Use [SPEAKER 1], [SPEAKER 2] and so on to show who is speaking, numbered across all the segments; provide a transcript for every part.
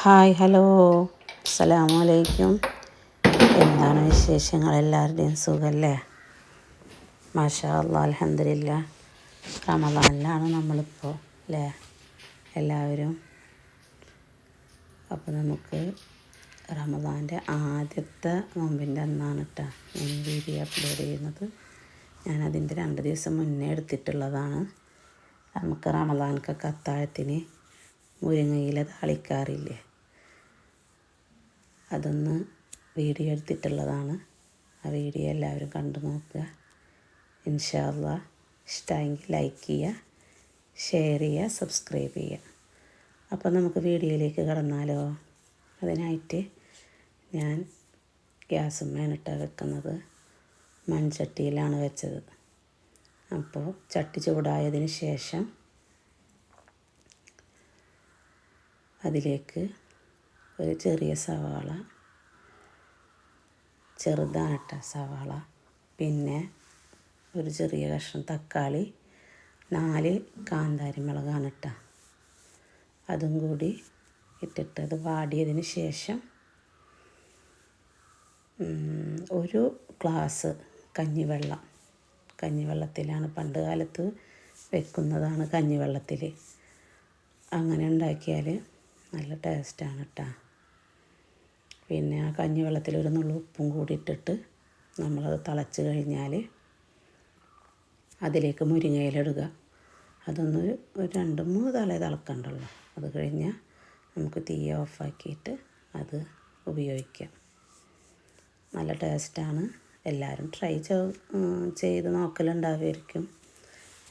[SPEAKER 1] Hi hello അസ്സലാമു അലൈക്കും. എന്താണ് വിശേഷങ്ങൾ? എല്ലാവരുടെയും സുഖമല്ലേ? മാഷാ അല്ലാ, അൽഹംദുലില്ലാ. റമളാനിലാണ് നമ്മളിപ്പോൾ അല്ലേ എല്ലാവരും. അപ്പോൾ നമുക്ക് റമളാൻ്റെ ആദ്യത്തെ നോമ്പിൻ്റെ അന്നാണ് കേട്ടോ ഞാൻ വീഡിയോ അപ്ലോഡ് ചെയ്യുന്നത്. ഞാനതിൻ്റെ 2 ദിവസം മുന്നേ എടുത്തിട്ടുള്ളതാണ്. നമുക്ക് റമളാൻക്കൊക്കെ അത്താഴത്തിന് മുരിങ്ങയില താളിക്കാറില്ലേ, അതൊന്ന് വീഡിയോ എടുത്തിട്ടുള്ളതാണ്. ആ വീഡിയോ എല്ലാവരും കണ്ടു നോക്കുക. ഇൻഷാ അല്ലാ ഇഷ്ടമായെങ്കിൽ ലൈക്ക് ചെയ്യുക, ഷെയർ ചെയ്യുക, സബ്സ്ക്രൈബ് ചെയ്യുക. അപ്പോൾ നമുക്ക് വീഡിയോയിലേക്ക് കടന്നാലോ? അതിനായിട്ട് ഞാൻ ഗ്യാസുമ്മേണ് വെക്കുന്നത്. മൺചട്ടിയിലാണ് വെച്ചത്. അപ്പോൾ ചട്ടി ചൂടായതിന് ശേഷം അതിലേക്ക് ഒരു ചെറിയ സവാള, ചെറുതാണ് കേട്ടോ സവാള, പിന്നെ ഒരു ചെറിയ കഷ്ണം തക്കാളി, 4 കാന്താരി മുളകാണ് കേട്ടോ, അതും കൂടി ഇട്ടിട്ട് അത് വാടിയതിന് ശേഷം ഒരു ഗ്ലാസ് കഞ്ഞിവെള്ളത്തിലാണ് പണ്ട് കാലത്ത് വെക്കുന്നതാണ്. കഞ്ഞിവെള്ളത്തിൽ അങ്ങനെ ഉണ്ടാക്കിയാൽ നല്ല ടേസ്റ്റാണ് കേട്ടോ. പിന്നെ ആ കഞ്ഞിവെള്ളത്തിൽ ഒരു നുള്ളു ഉപ്പും കൂടി ഇട്ടിട്ട് നമ്മളത് തിളച്ച് കഴിഞ്ഞാൽ അതിലേക്ക് മുരിങ്ങയില ഇടുക. അതൊന്ന് ഒരു 2-3 തള തിളക്കണ്ടുള്ളൂ. അത് കഴിഞ്ഞാൽ നമുക്ക് തീ ഓഫാക്കിയിട്ട് അത് ഉപയോഗിക്കാം. നല്ല ടേസ്റ്റാണ്. എല്ലാവരും ട്രൈ ചെയ്ത് നോക്കലുണ്ടാവുമായിരിക്കും.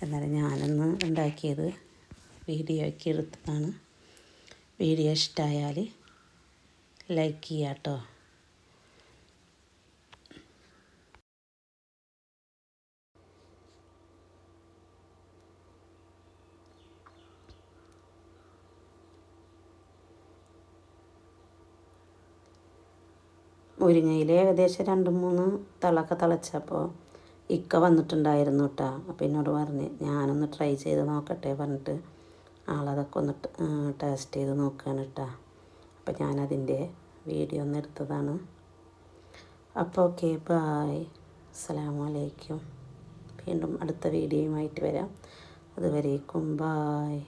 [SPEAKER 1] എന്നാലും ഞാനൊന്ന് ഉണ്ടാക്കിയത് വീഡിയോയ്ക്ക് എടുത്തതാണ്. വീഡിയോ ഇഷ്ടമായാൽ ലൈക്ക് ചെയ്യുക കേട്ടോ. മുരിങ്ങയിൽ ഏകദേശം 2-3 തിളക്കെ തിളച്ചപ്പോൾ ഇക്ക വന്നിട്ടുണ്ടായിരുന്നു കേട്ടോ. അപ്പോൾ എന്നോട് പറഞ്ഞ് ഞാനൊന്ന് ട്രൈ ചെയ്ത് നോക്കട്ടെ പറഞ്ഞിട്ട് ആളതൊക്കെ ഒന്ന് ടേസ്റ്റ് ചെയ്ത് നോക്കുകയാണ് കേട്ടോ. അപ്പോൾ ഞാനതിൻ്റെ വീഡിയോ ഒന്ന് എടുത്തതാണ്. അപ്പോൾ ഓക്കെ, ബായ്, അസ്സലാമു അലൈക്കും. വീണ്ടും അടുത്ത വീഡിയോയുമായിട്ട് വരാം. അതുവരേക്കും ബായ്.